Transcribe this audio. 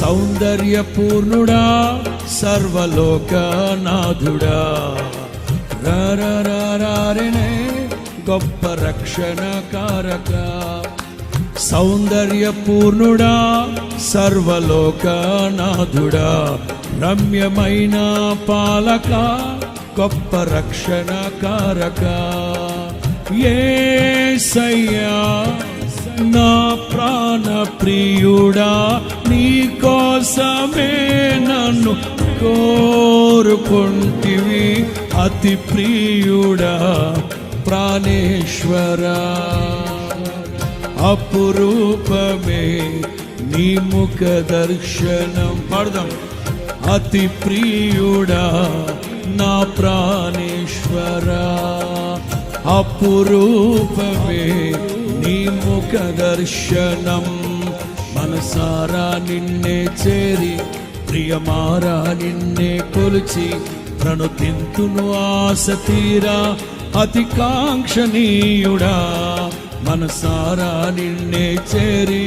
సౌందర్యపూర్ణుడా సర్వలోకనాథుడా రారనే గొప్ప రక్షణ కారక. సౌందర్యపూర్ణుడా సర్వలోకనాథుడా రమ్యమైన పాలక గొప్ప రక్షణ కారక. యేసయ్యా నా ప్రాణ ప్రియుడా నీ కోసమే నన్ను కోరుకుంటివి అతి ప్రియుడా ప్రాణేశ్వరా. అపురూపమే నీ ముఖ దర్శనం పాడదాం. అతి ప్రియుడా నా ప్రాణేశ్వరా అపురూపమే నీ ముఖ దర్శనం. మనసారా నిన్నే చేరి ప్రియమారా నిన్నే కొలిచి ప్రణుతింతును ఆశ తీరా అతి కాంక్షణీయుడా. మనసారా నిన్నే చేరి